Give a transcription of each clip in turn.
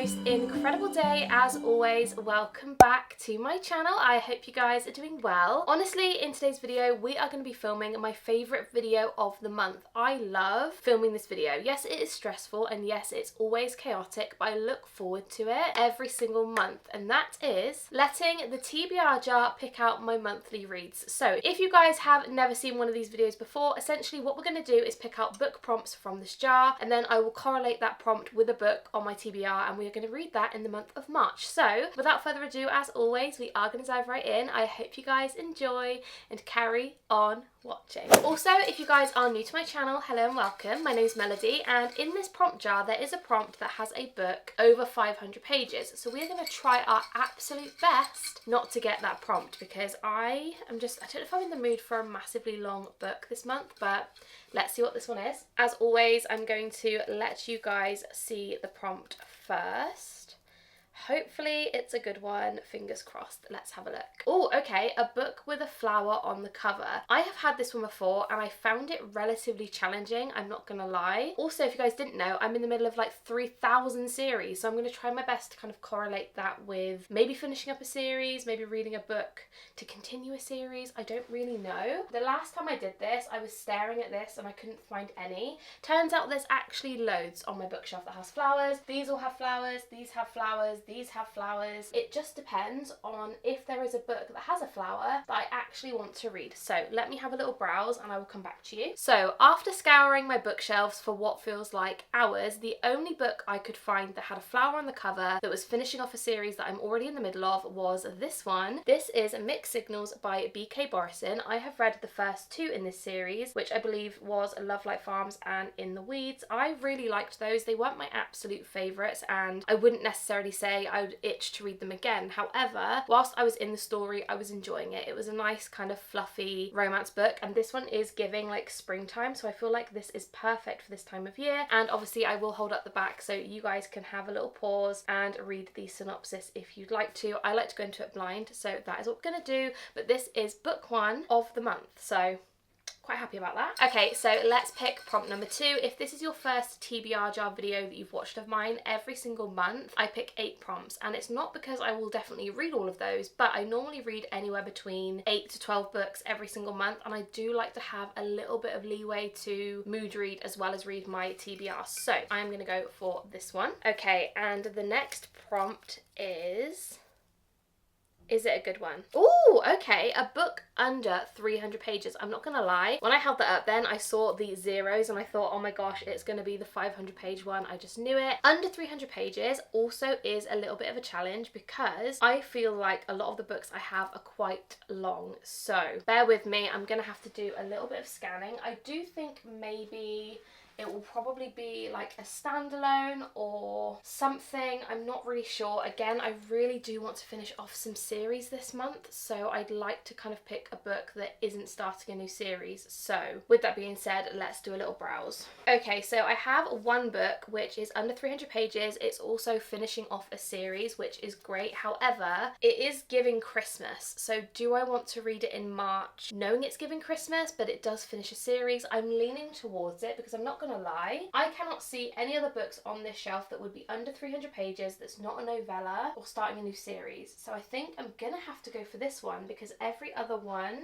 most incredible day as always. Welcome back to my channel. I hope you guys are doing well. Honestly, in today's video we are going to be filming my favourite video of the month. I love filming this video. Yes, it is stressful and yes, it's always chaotic, but I look forward to it every single month, and that is letting the TBR jar pick out my monthly reads. So if you guys have never seen one of these videos before, essentially what we're going to do is pick out book prompts from this jar, and then I will correlate that prompt with a book on my TBR, and we are going to read that in the month of March. So without further ado, as always, we are going to dive right in. I hope you guys enjoy and carry on watching. Also, if you guys are new to my channel, hello and welcome. My name is Melody, and in this prompt jar there is a prompt that has a book over 500 pages. So we're going to try our absolute best not to get that prompt, because I don't know if I'm in the mood for a massively long book this month, but let's see what this one is. As always, I'm going to let you guys see the prompt first. Hopefully it's a good one, fingers crossed. Let's have a look. Oh, okay, a book with a flower on the cover. I have had this one before and I found it relatively challenging, I'm not gonna lie. Also, if you guys didn't know, I'm in the middle of like 3,000 series, so I'm gonna try my best to kind of correlate that with maybe finishing up a series, maybe reading a book to continue a series. I don't really know. The last time I did this, I was staring at this and I couldn't find any. Turns out there's actually loads on my bookshelf that has flowers. These all have flowers, these have flowers, these have flowers. It just depends on if there is a book that has a flower that I actually want to read. So let me have a little browse and I will come back to you. So after scouring my bookshelves for what feels like hours, the only book I could find that had a flower on the cover that was finishing off a series that I'm already in the middle of was this one. This is Mixed Signals by B.K. Borison. I have read the first two in this series, which I believe was Love Like Farms and In the Weeds. I really liked those. They weren't my absolute favourites, and I wouldn't necessarily say I would itch to read them again. However, whilst I was in the story, I was enjoying it. It was a nice kind of fluffy romance book, and this one is giving like springtime, so I feel like this is perfect for this time of year. And obviously I will hold up the back so you guys can have a little pause and read the synopsis if you'd like to. I like to go into it blind, so that is what we're gonna do, but this is book one of the month, so quite happy about that. Okay, so let's pick prompt number 2. If this is your first TBR jar video that you've watched of mine, every single month I pick 8 prompts, and it's not because I will definitely read all of those, but I normally read anywhere between 8 to 12 books every single month, and I do like to have a little bit of leeway to mood read as well as read my TBR. So I'm gonna go for this one. Okay, and the next prompt is it a good one? Oh, okay, a book under 300 pages. I'm not gonna lie, when I held that up then I saw the zeros and I thought, oh my gosh, it's gonna be the 500 page one. I just knew it. Under 300 pages also is a little bit of a challenge because I feel like a lot of the books I have are quite long, so bear with me. I'm gonna have to do a little bit of scanning. I do think maybe it will probably be like a standalone or something. I'm not really sure. Again, I really do want to finish off some series this month, so I'd like to kind of pick a book that isn't starting a new series. So with that being said, let's do a little browse. Okay, so I have one book which is under 300 pages. It's also finishing off a series, which is great. However, it is giving Christmas. So do I want to read it in March knowing it's giving Christmas, but it does finish a series? I'm leaning towards it because I'm not gonna lie, I cannot see any other books on this shelf that would be under 300 pages that's not a novella or starting a new series. So I think I'm gonna have to go for this one because every other one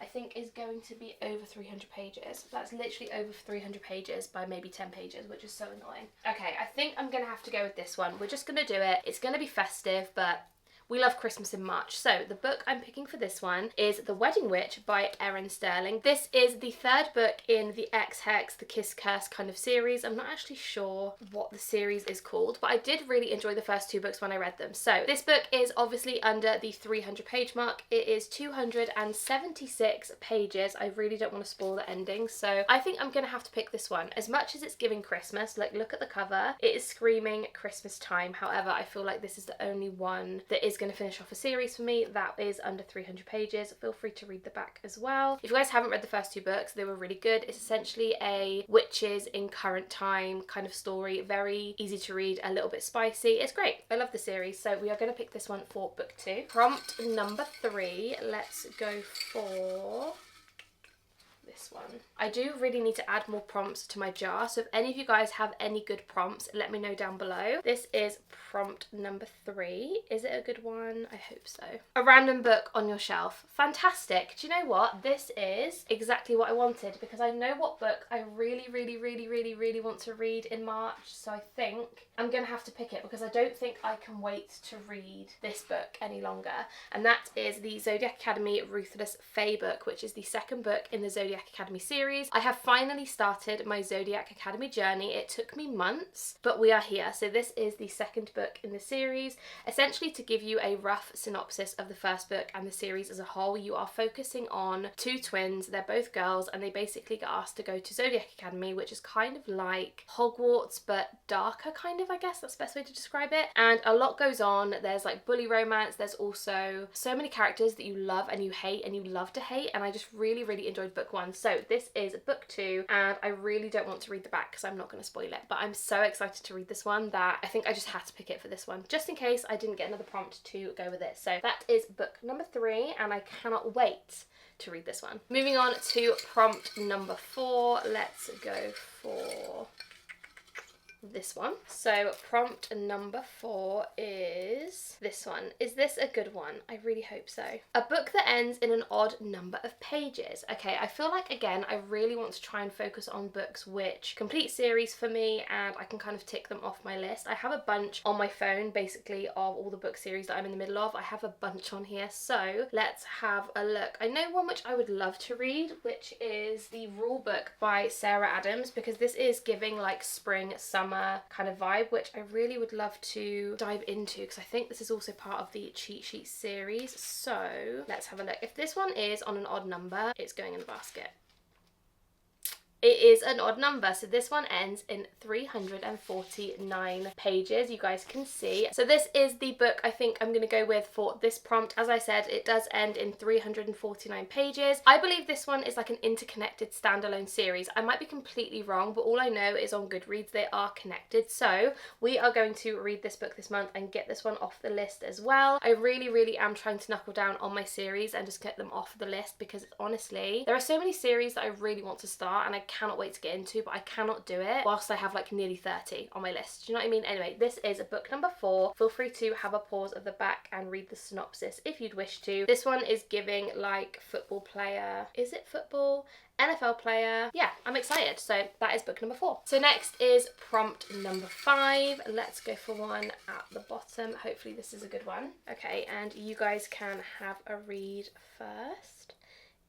I think is going to be over 300 pages. That's literally over 300 pages by maybe 10 pages, which is so annoying. Okay, I think I'm gonna have to go with this one. We're just gonna do it. It's gonna be festive, but we love Christmas in March. So the book I'm picking for this one is The Wedding Witch by Erin Sterling. This is the third book in the X-Hex, the Kiss Curse kind of series. I'm not actually sure what the series is called, but I did really enjoy the first 2 books when I read them. So this book is obviously under the 300 page mark. It is 276 pages. I really don't want to spoil the ending, so I think I'm gonna have to pick this one. As much as it's giving Christmas, like look at the cover, it is screaming Christmas time. However, I feel like this is the only one that is going to finish off a series for me that is under 300 pages. Feel free to read the back as well. If you guys haven't read the first 2 books, they were really good. It's essentially a witches in current time kind of story. Very easy to read, a little bit spicy. It's great. I love the series. So we are going to pick this one for book 2. Prompt number 3. Let's go for this this one. I do really need to add more prompts to my jar, so if any of you guys have any good prompts, let me know down below. This is prompt number 3. Is it a good one? I hope so. A random book on your shelf. Fantastic. Do you know what? This is exactly what I wanted, because I know what book I really want to read in March, so I think I'm gonna have to pick it, because I don't think I can wait to read this book any longer, and that is the Zodiac Academy Ruthless Fae book, which is the second book in the Zodiac Academy series. I have finally started my Zodiac Academy journey. It took me months, but we are here. So this is the second book in the series. Essentially, to give you a rough synopsis of the first book and the series as a whole, you are focusing on 2 twins. They're both girls, and they basically get asked to go to Zodiac Academy, which is kind of like Hogwarts but darker, kind of, I guess that's the best way to describe it. And a lot goes on. There's like bully romance. There's also so many characters that you love and you hate and you love to hate, and I just really enjoyed book 1. So this is book 2, and I really don't want to read the back because I'm not going to spoil it, but I'm so excited to read this one that I think I just had to pick it for this one, just in case I didn't get another prompt to go with it. So that is book number 3, and I cannot wait to read this one. Moving on to prompt number 4, let's go for this one. So prompt number 4 is this one. Is this a good one? I really hope so. A book that ends in an odd number of pages. Okay, I feel like, again, I really want to try and focus on books which complete series for me, and I can kind of tick them off my list. I have a bunch on my phone, basically, of all the book series that I'm in the middle of. I have a bunch on here, so let's have a look. I know one which I would love to read, which is the Rule Book by Sarah Adams, because this is giving like spring, summer kind of vibe, which I really would love to dive into, because I think this is also part of the cheat sheet series. So let's have a look. If this one is on an odd number, it's going in the basket. It is an odd number, so this one ends in 349 pages, you guys can see. So this is the book I think I'm going to go with for this prompt. As I said, it does end in 349 pages. I believe this one is like an interconnected standalone series. I might be completely wrong, but all I know is on Goodreads they are connected. So we are going to read this book this month and get this one off the list as well. I really am trying to knuckle down on my series and just get them off the list, because honestly, there are so many series that I really want to start and I cannot wait to get into, but I cannot do it whilst I have like nearly 30 on my list. Do you know what I mean? Anyway, this is book number 4. Feel free to have a pause at the back and read the synopsis if you'd wish to. This one is giving like football player. Is it football? NFL player. Yeah, I'm excited. So that is book number 4. So next is prompt number 5. Let's go for one at the bottom. Hopefully this is a good one. Okay, and you guys can have a read first.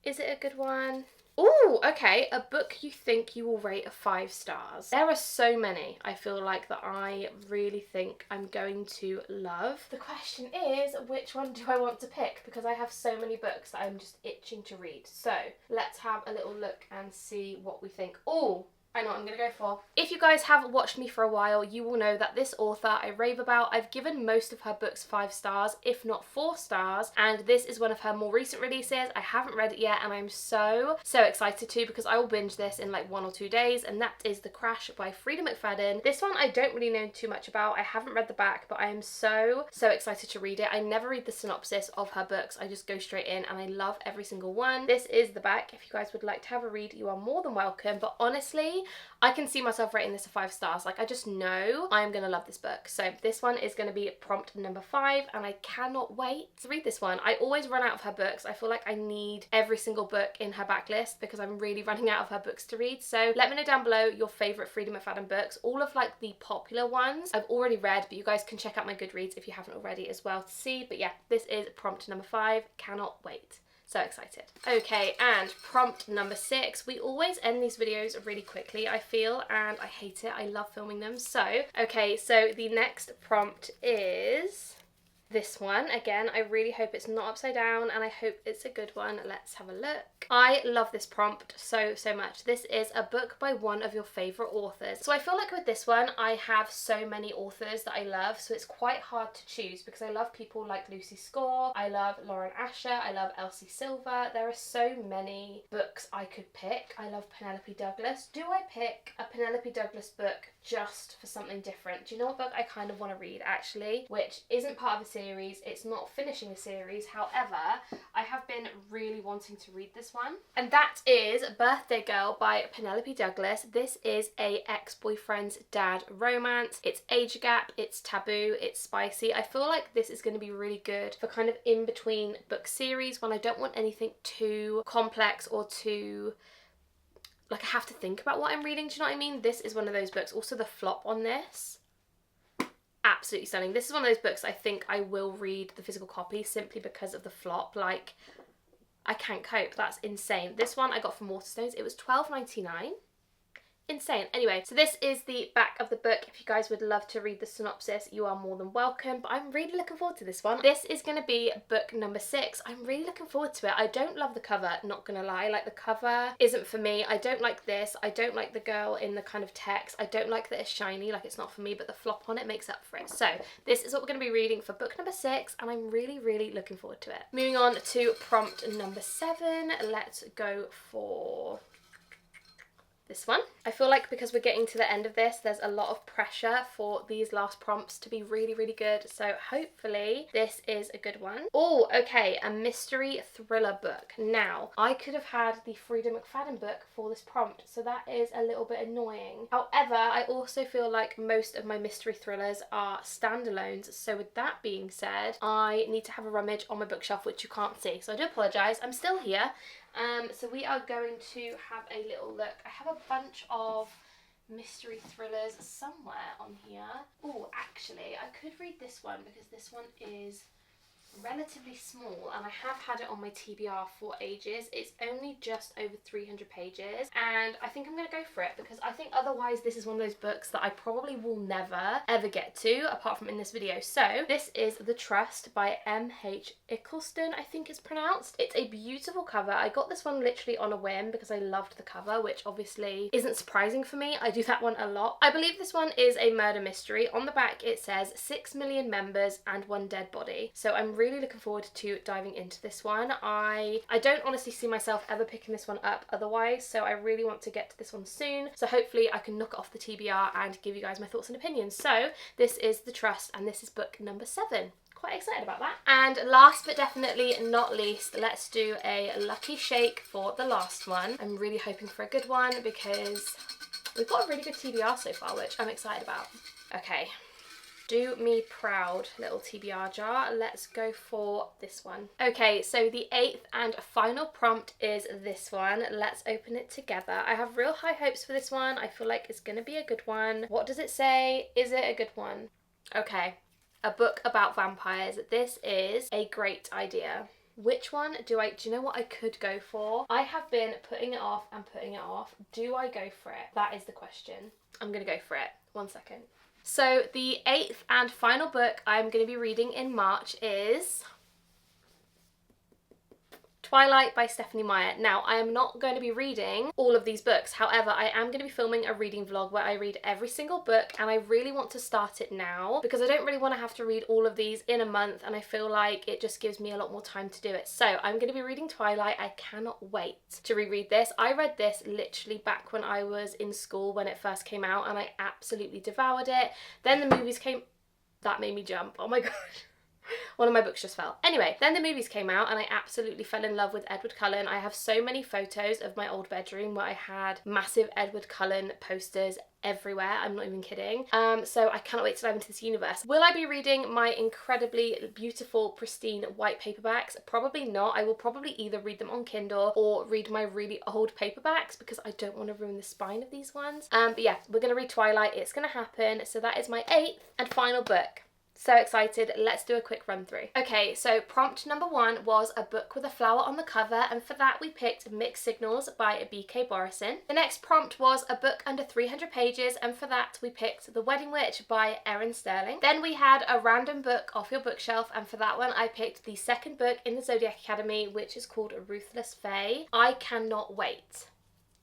Is it a good one? Ooh, okay, a book you think you will rate a 5 stars. There are so many, I feel like, that I really think I'm going to love. The question is, which one do I want to pick? Because I have so many books that I'm just itching to read. So let's have a little look and see what we think. Ooh, I know what I'm going to go for. If you guys have watched me for a while, you will know that this author I rave about, I've given most of her books 5 stars, if not 4 stars, and this is one of her more recent releases. I haven't read it yet, and I'm so excited to, because I will binge this in like 1 or 2 days, and that is The Crash by Frida McFadden. This one I don't really know too much about. I haven't read the back, but I am so excited to read it. I never read the synopsis of her books. I just go straight in, and I love every single one. This is the back. If you guys would like to have a read, you are more than welcome, but honestly, I can see myself rating this a 5 stars. Like, I just know I'm gonna love this book. So this one is gonna be prompt number 5, and I cannot wait to read this one. I always run out of her books. I feel like I need every single book in her backlist because I'm really running out of her books to read. So let me know down below your favourite Frida McFadden books. All of like the popular ones I've already read, but you guys can check out my Goodreads if you haven't already as well to see. But yeah, this is prompt number 5. Cannot wait. So excited. Okay, and prompt number 6. We always end these videos really quickly, I feel, and I hate it. I love filming them. So, okay, so the next prompt is this one. Again, I really hope it's not upside down, and I hope it's a good one. Let's have a look. I love this prompt so much. This is a book by one of your favorite authors. So I feel like with this one, I have so many authors that I love, so it's quite hard to choose, because I love people like Lucy Score, I love Lauren Asher, I love Elsie Silver. There are so many books I could pick. I love Penelope Douglas. Do I pick a Penelope Douglas book just for something different? Do you know what book I kind of want to read, actually, which isn't part of a series series. It's not finishing a series. However, I have been really wanting to read this one. And that is Birthday Girl by Penelope Douglas. This is a ex-boyfriend's dad romance. It's age gap, it's taboo, it's spicy. I feel like this is going to be really good for kind of in between book series when I don't want anything too complex or too, like, I have to think about what I'm reading. Do you know what I mean? This is one of those books. Also, the flop on this, absolutely stunning. This is one of those books I think I will read the physical copy simply because of the flop. Like, I can't cope. That's insane. This one I got from Waterstones. It was $12.99. Insane. Anyway, so this is the back of the book. If you guys would love to read the synopsis, you are more than welcome, but I'm really looking forward to this one. This is going to be book number 6. I'm really looking forward to it. I don't love the cover, not gonna lie. Like, the cover isn't for me. I don't like this. I don't like the girl in the kind of text. I don't like that it's shiny, like it's not for me, but the flop on it makes up for it. So this is what we're going to be reading for book number 6, and I'm really looking forward to it. Moving on to prompt number 7, let's go for this one. I feel like because we're getting to the end of this, there's a lot of pressure for these last prompts to be really good, so hopefully this is a good one. Oh, okay, a mystery thriller book. Now, I could have had the Frida McFadden book for this prompt, so that is a little bit annoying. However, I also feel like most of my mystery thrillers are standalones, so with that being said, I need to have a rummage on my bookshelf, which you can't see, so I do apologise. I'm still here. So we are going to have a little look. I have a bunch of mystery thrillers somewhere on here. Oh, actually, I could read this one because this one is relatively small and I have had it on my TBR for ages. It's only just over 300 pages and I think I'm going to go for it because I think otherwise this is one of those books that I probably will never ever get to apart from in this video. So this is The Trust by M.H. Ickleston, I think it's pronounced. It's a beautiful cover. I got this one literally on a whim because I loved the cover, which obviously isn't surprising for me. I do that one a lot. I believe this one is a murder mystery. On the back it says 6 million members and 1 dead body. So I'm really looking forward to diving into this one. I don't honestly see myself ever picking this one up otherwise, so I really want to get to this one soon, so hopefully I can knock it off the TBR and give you guys my thoughts and opinions. So this is The Trust and this is book number 7. Quite excited about that. And last but definitely not least, let's do a lucky shake for the last one. I'm really hoping for a good one because we've got a really good TBR so far, which I'm excited about. Okay. Do me proud, little TBR jar. Let's go for this one. Okay, so the 8th and final prompt is this one. Let's open it together. I have real high hopes for this one. I feel like it's gonna be a good one. What does it say? Is it a good one? Okay, a book about vampires. This is a great idea. Which one do you know what I could go for? I have been putting it off and putting it off. Do I go for it? That is the question. I'm gonna go for it. 1 second. So the 8th and final book I'm going to be reading in March is Twilight by Stephanie Meyer. Now, I am not going to be reading all of these books. However, I am going to be filming a reading vlog where I read every single book, and I really want to start it now because I don't really want to have to read all of these in a month, and I feel like it just gives me a lot more time to do it. So I'm going to be reading Twilight. I cannot wait to reread this. I read this literally back when I was in school when it first came out, and I absolutely devoured it. Then the movies came. That made me jump. Oh my god. One of my books just fell. Anyway, then the movies came out and I absolutely fell in love with Edward Cullen. I have so many photos of my old bedroom where I had massive Edward Cullen posters everywhere. I'm not even kidding. So I cannot wait to dive into this universe. Will I be reading my incredibly beautiful, pristine white paperbacks? Probably not. I will probably either read them on Kindle or read my really old paperbacks because I don't want to ruin the spine of these ones. But yeah, we're going to read Twilight. It's going to happen. So that is my 8th and final book. So excited. Let's do a quick run through. Okay, so prompt number 1 was a book with a flower on the cover, and for that we picked Mixed Signals by B.K. Borison. The next prompt was a book under 300 pages, and for that we picked The Wedding Witch by Erin Sterling. Then we had a random book off your bookshelf, and for that one I picked the second book in the Zodiac Academy, which is called Ruthless Fae. I cannot wait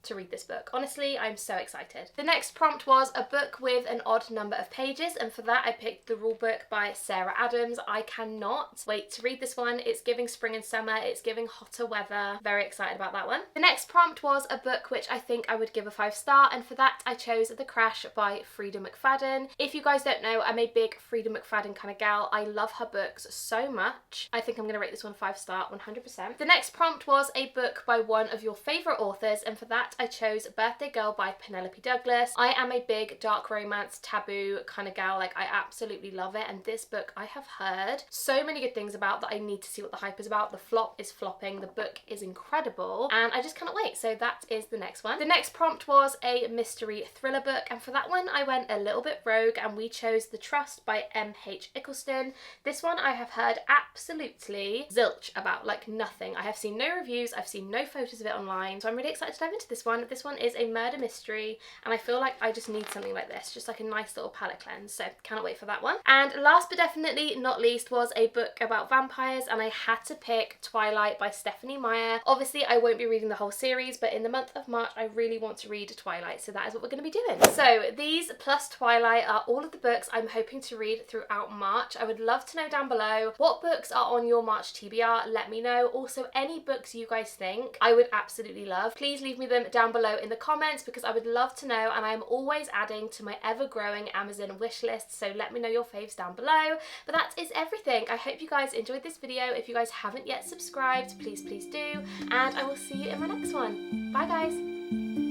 to read this book. Honestly, I'm so excited. The next prompt was a book with an odd number of pages, and for that I picked The Rule Book by Sarah Adams. I cannot wait to read this one. It's giving spring and summer, it's giving hotter weather. Very excited about that one. The next prompt was a book which I think I would give a 5-star, and for that I chose The Crash by Freida McFadden. If you guys don't know, I'm a big Freida McFadden kind of gal. I love her books so much. I think I'm gonna rate this one 5-star, 100%. The next prompt was a book by one of your favorite authors, and for that I chose Birthday Girl by Penelope Douglas. I am a big dark romance, taboo kind of gal. Like, I absolutely love it, and this book I have heard so many good things about that I need to see what the hype is about. The flop is flopping, the book is incredible, and I just cannot wait. So that is the next one. The next prompt was a mystery thriller book, and for that one I went a little bit rogue and we chose The Trust by M.H. Eccleston. This one I have heard absolutely zilch about, like nothing. I have seen no reviews, I've seen no photos of it online, so I'm really excited to dive into this one. This one is a murder mystery, and I feel like I just need something like this, just like a nice little palette cleanse, so cannot wait for that one. And last but definitely not least was a book about vampires, and I had to pick Twilight by Stephanie Meyer. Obviously I won't be reading the whole series, but in the month of March I really want to read Twilight, so that is what we're going to be doing. So these plus Twilight are all of the books I'm hoping to read throughout March. I would love to know down below what books are on your March TBR. Let me know. Also, any books you guys think I would absolutely love, please leave me them down below in the comments, because I would love to know, and I am always adding to my ever-growing Amazon wish list, so let me know your faves down below. But that is everything. I hope you guys enjoyed this video. If you guys haven't yet subscribed, please do, and I will see you in my next one. Bye guys.